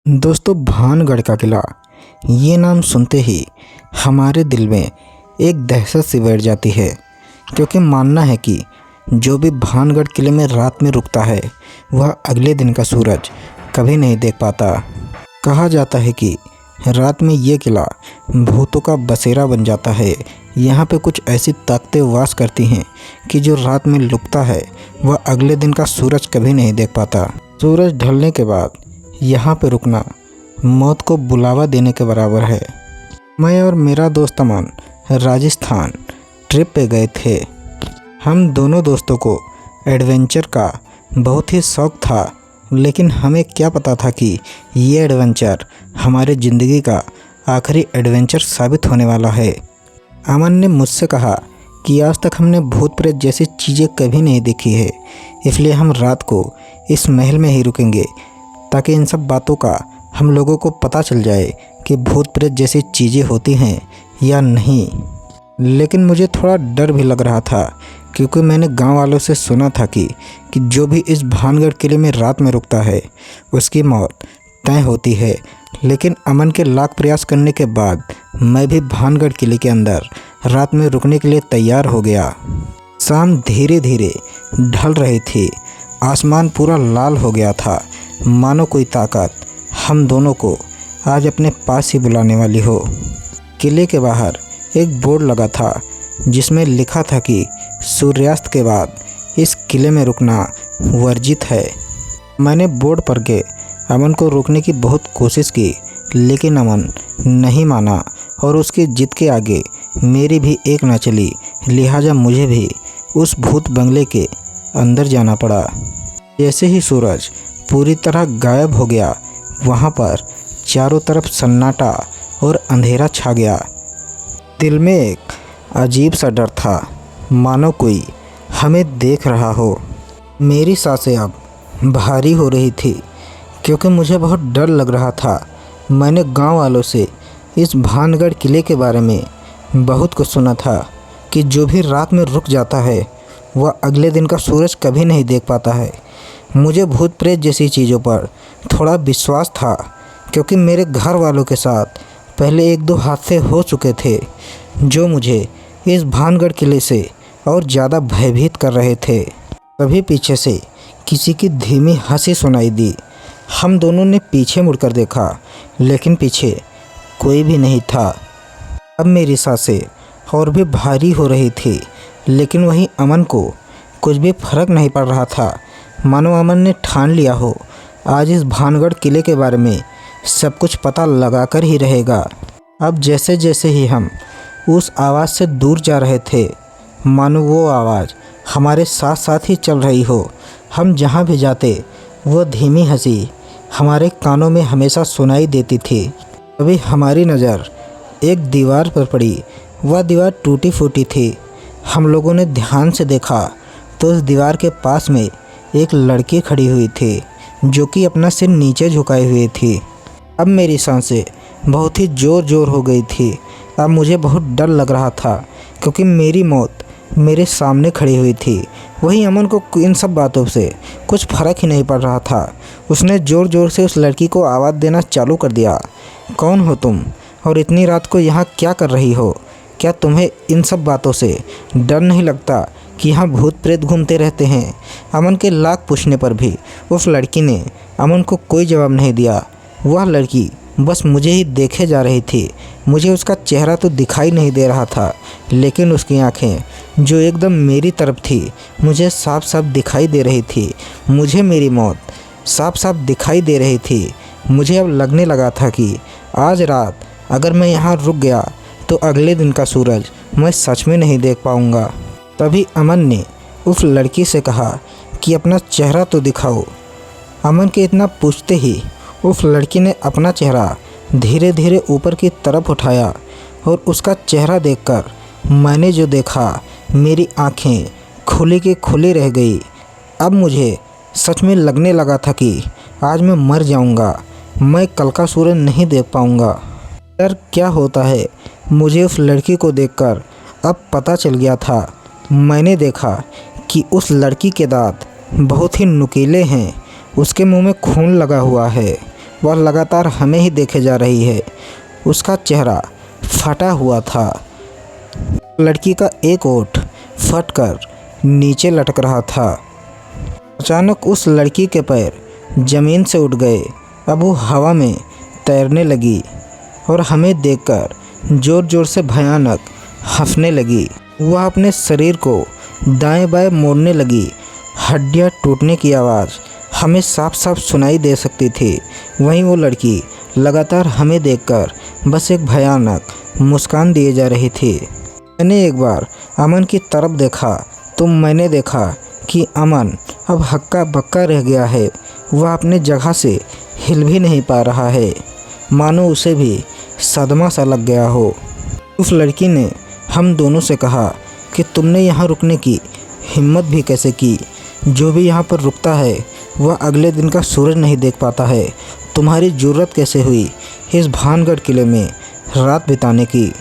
दोस्तों, भानगढ़ का किला ये नाम सुनते ही हमारे दिल में एक दहशत सी बैठ जाती है, क्योंकि मानना है कि जो भी भानगढ़ किले में रात में रुकता है वह अगले दिन का सूरज कभी नहीं देख पाता। कहा जाता है कि रात में ये किला भूतों का बसेरा बन जाता है। यहाँ पे कुछ ऐसी ताकतें वास करती हैं कि जो रात में लुकता है वह अगले दिन का सूरज कभी नहीं देख पाता। सूरज ढलने के बाद यहाँ पे रुकना मौत को बुलावा देने के बराबर है। मैं और मेरा दोस्त अमन राजस्थान ट्रिप पे गए थे। हम दोनों दोस्तों को एडवेंचर का बहुत ही शौक़ था, लेकिन हमें क्या पता था कि ये एडवेंचर हमारे ज़िंदगी का आखिरी एडवेंचर साबित होने वाला है। अमन ने मुझसे कहा कि आज तक हमने भूत प्रेत जैसी चीज़ें कभी नहीं देखी है, इसलिए हम रात को इस महल में ही रुकेंगे ताकि इन सब बातों का हम लोगों को पता चल जाए कि भूत प्रेत जैसी चीज़ें होती हैं या नहीं। लेकिन मुझे थोड़ा डर भी लग रहा था, क्योंकि मैंने गांव वालों से सुना था कि जो भी इस भानगढ़ किले में रात में रुकता है उसकी मौत तय होती है। लेकिन अमन के लाख प्रयास करने के बाद मैं भी भानगढ़ किले के अंदर रात में रुकने के लिए तैयार हो गया। शाम धीरे धीरे ढल रही थी, आसमान पूरा लाल हो गया था, मानो कोई ताकत हम दोनों को आज अपने पास ही बुलाने वाली हो। किले के बाहर एक बोर्ड लगा था जिसमें लिखा था कि सूर्यास्त के बाद इस किले में रुकना वर्जित है। मैंने बोर्ड पढ़ के अमन को रोकने की बहुत कोशिश की, लेकिन अमन नहीं माना और उसकी जिद के आगे मेरी भी एक न चली। लिहाजा मुझे भी उस भूत बंगले के अंदर जाना पड़ा। जैसे ही सूरज पूरी तरह गायब हो गया, वहाँ पर चारों तरफ सन्नाटा और अंधेरा छा गया। दिल में एक अजीब सा डर था, मानो कोई हमें देख रहा हो। मेरी सांसें अब भारी हो रही थी, क्योंकि मुझे बहुत डर लग रहा था। मैंने गांव वालों से इस भानगढ़ किले के बारे में बहुत कुछ सुना था कि जो भी रात में रुक जाता है वह अगले दिन का सूरज कभी नहीं देख पाता है। मुझे भूत प्रेत जैसी चीज़ों पर थोड़ा विश्वास था, क्योंकि मेरे घर वालों के साथ पहले एक दो हादसे हो चुके थे जो मुझे इस भानगढ़ किले से और ज़्यादा भयभीत कर रहे थे। तभी पीछे से किसी की धीमी हंसी सुनाई दी। हम दोनों ने पीछे मुड़कर देखा, लेकिन पीछे कोई भी नहीं था। अब मेरी सांसें और भी भारी हो रही थी, लेकिन वहीं अमन को कुछ भी फर्क नहीं पड़ रहा था। मानो अमन ने ठान लिया हो आज इस भानगढ़ किले के बारे में सब कुछ पता लगाकर ही रहेगा। अब जैसे जैसे ही हम उस आवाज़ से दूर जा रहे थे, मानो वो आवाज़ हमारे साथ साथ ही चल रही हो। हम जहाँ भी जाते वो धीमी हंसी हमारे कानों में हमेशा सुनाई देती थी। तभी हमारी नज़र एक दीवार पर पड़ी। वह दीवार टूटी फूटी थी। हम लोगों ने ध्यान से देखा तो उस दीवार के पास में एक लड़की खड़ी हुई थी, जो कि अपना सिर नीचे झुकाए हुई थी। अब मेरी सांसें बहुत ही ज़ोर हो गई थी। अब मुझे बहुत डर लग रहा था, क्योंकि मेरी मौत मेरे सामने खड़ी हुई थी। वहीं अमन को इन सब बातों से कुछ फ़र्क ही नहीं पड़ रहा था। उसने ज़ोर से उस लड़की को आवाज़ देना चालू कर दिया। कौन हो तुम, और इतनी रात को यहाँ क्या कर रही हो? क्या तुम्हें इन सब बातों से डर नहीं लगता कि यहाँ भूत प्रेत घूमते रहते हैं? अमन के लाख पूछने पर भी उस लड़की ने अमन को कोई जवाब नहीं दिया। वह लड़की बस मुझे ही देखे जा रही थी। मुझे उसका चेहरा तो दिखाई नहीं दे रहा था, लेकिन उसकी आंखें जो एकदम मेरी तरफ थी मुझे साफ साफ दिखाई दे रही थी। मुझे मेरी मौत साफ साफ दिखाई दे रही थी। मुझे अब लगने लगा था कि आज रात अगर मैं यहाँ रुक गया तो अगले दिन का सूरज मैं सच में नहीं देख पाऊँगा। तभी अमन ने उस लड़की से कहा कि अपना चेहरा तो दिखाओ। अमन के इतना पूछते ही उस लड़की ने अपना चेहरा धीरे धीरे ऊपर की तरफ उठाया, और उसका चेहरा देखकर मैंने जो देखा, मेरी आंखें खुली की खुली रह गई। अब मुझे सच में लगने लगा था कि आज मैं मर जाऊंगा, मैं कल का सूरज नहीं देख पाऊंगा। डर क्या होता है मुझे उस लड़की को देखकर अब पता चल गया था। मैंने देखा कि उस लड़की के दांत बहुत ही नुकीले हैं। उसके मुंह में खून लगा हुआ है। वह लगातार हमें ही देखे जा रही है। उसका चेहरा फटा हुआ था। लड़की का एक ओठ फटकर नीचे लटक रहा था। अचानक उस लड़की के पैर जमीन से उठ गए। अब वो हवा में तैरने लगी और हमें देखकर ज़ोर ज़ोर से भयानक हंसने लगी। वह अपने शरीर को दाएं बाएं मोड़ने लगी। हड्डियां टूटने की आवाज़ हमें साफ साफ सुनाई दे सकती थी। वहीं वो लड़की लगातार हमें देखकर बस एक भयानक मुस्कान दिए जा रही थी। मैंने एक बार अमन की तरफ देखा तो मैंने देखा कि अमन अब हक्का बक्का रह गया है। वह अपने जगह से हिल भी नहीं पा रहा है, मानो उसे भी सदमा सा लग गया हो। उस लड़की ने हम दोनों से कहा कि तुमने यहाँ रुकने की हिम्मत भी कैसे की? जो भी यहाँ पर रुकता है वह अगले दिन का सूरज नहीं देख पाता है। तुम्हारी ज़रूरत कैसे हुई इस भानगढ़ किले में रात बिताने की?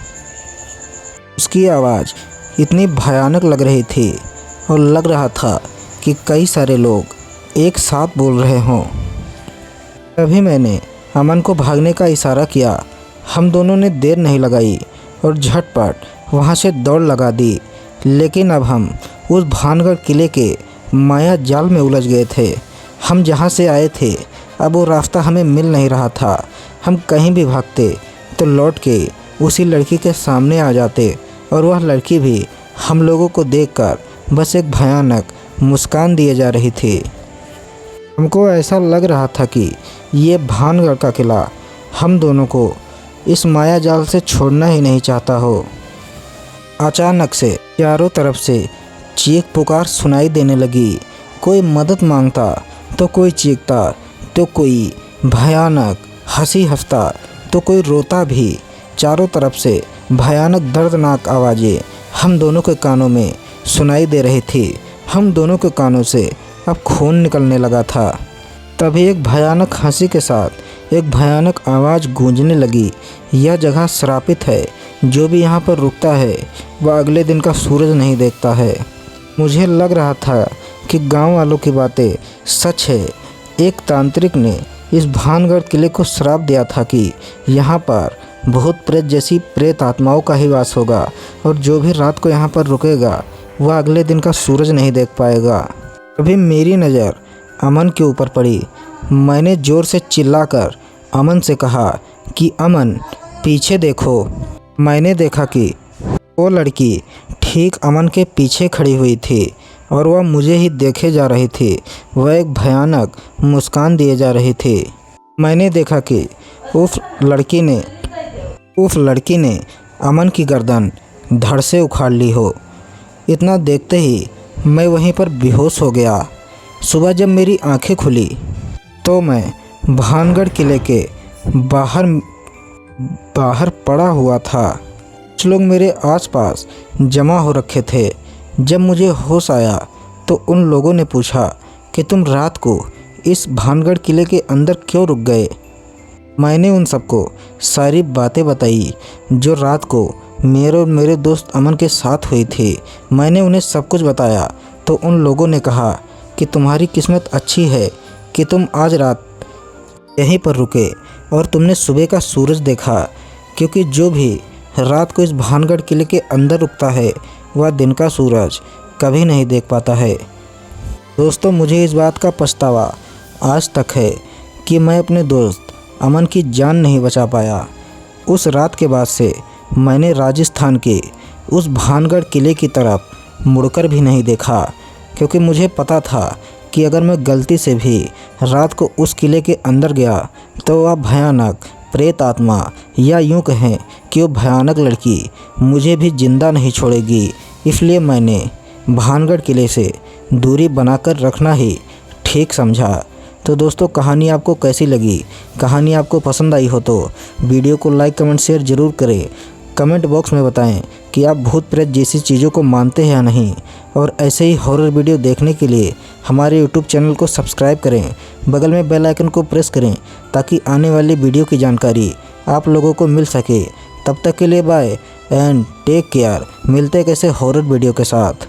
उसकी आवाज़ इतनी भयानक लग रही थी और लग रहा था कि कई सारे लोग एक साथ बोल रहे हों। तभी मैंने अमन को भागने का इशारा किया। हम दोनों ने देर नहीं लगाई और झटपट वहाँ से दौड़ लगा दी। लेकिन अब हम उस भानगढ़ किले के माया जाल में उलझ गए थे। हम जहाँ से आए थे अब वो रास्ता हमें मिल नहीं रहा था। हम कहीं भी भागते तो लौट के उसी लड़की के सामने आ जाते और वह लड़की भी हम लोगों को देखकर बस एक भयानक मुस्कान दिए जा रही थी। हमको ऐसा लग रहा था कि ये भानगढ़ का किला हम दोनों को इस माया जाल से छोड़ना ही नहीं चाहता हो। अचानक से चारों तरफ से चीख पुकार सुनाई देने लगी। कोई मदद मांगता तो कोई चीखता तो कोई भयानक हंसी हंसता तो कोई रोता भी। चारों तरफ से भयानक दर्दनाक आवाज़ें हम दोनों के कानों में सुनाई दे रही थी। हम दोनों के कानों से अब खून निकलने लगा था। तभी एक भयानक हंसी के साथ एक भयानक आवाज़ गूंजने लगी। यह जगह श्रापित है। जो भी यहाँ पर रुकता है वह अगले दिन का सूरज नहीं देखता है। मुझे लग रहा था कि गांव वालों की बातें सच है। एक तांत्रिक ने इस भानगढ़ किले को श्राप दिया था कि यहाँ पर भूत प्रेत जैसी प्रेत आत्माओं का ही वास होगा और जो भी रात को यहाँ पर रुकेगा वह अगले दिन का सूरज नहीं देख पाएगा। तभी मेरी नज़र अमन के ऊपर पड़ी। मैंने ज़ोर से चिल्लाकर अमन से कहा कि अमन पीछे देखो। मैंने देखा कि वो लड़की ठीक अमन के पीछे खड़ी हुई थी और वह मुझे ही देखे जा रही थी। वह एक भयानक मुस्कान दिए जा रही थी। मैंने देखा कि उस लड़की ने अमन की गर्दन धड़ से उखाड़ ली हो। इतना देखते ही मैं वहीं पर बेहोश हो गया। सुबह जब मेरी आंखें खुली तो मैं भानगढ़ किले के बाहर पड़ा हुआ था। कुछ लोग मेरे आसपास जमा हो रखे थे। जब मुझे होश आया तो उन लोगों ने पूछा कि तुम रात को इस भानगढ़ किले के अंदर क्यों रुक गए? मैंने उन सबको सारी बातें बताई जो रात को मेरे और मेरे दोस्त अमन के साथ हुई थी। मैंने उन्हें सब कुछ बताया तो उन लोगों ने कहा कि तुम्हारी किस्मत अच्छी है कि तुम आज रात यहीं पर रुके और तुमने सुबह का सूरज देखा, क्योंकि जो भी रात को इस भानगढ़ किले के अंदर रुकता है वह दिन का सूरज कभी नहीं देख पाता है। दोस्तों, मुझे इस बात का पछतावा आज तक है कि मैं अपने दोस्त अमन की जान नहीं बचा पाया। उस रात के बाद से मैंने राजस्थान के उस भानगढ़ किले की तरफ मुड़कर भी नहीं देखा, क्योंकि मुझे पता था कि अगर मैं गलती से भी रात को उस किले के अंदर गया तो वह भयानक प्रेत आत्मा या यूँ कहें कि वो भयानक लड़की मुझे भी जिंदा नहीं छोड़ेगी। इसलिए मैंने भानगढ़ किले से दूरी बनाकर रखना ही ठीक समझा। तो दोस्तों, कहानी आपको कैसी लगी? कहानी आपको पसंद आई हो तो वीडियो को लाइक कमेंट शेयर ज़रूर करें। कमेंट बॉक्स में बताएं कि आप भूत प्रेत जैसी चीज़ों को मानते हैं या नहीं। और ऐसे ही हॉरर वीडियो देखने के लिए हमारे यूट्यूब चैनल को सब्सक्राइब करें। बगल में बेल आइकन को प्रेस करें ताकि आने वाली वीडियो की जानकारी आप लोगों को मिल सके। तब तक के लिए बाय एंड टेक केयर। मिलते हैं कैसे हॉरर वीडियो के साथ।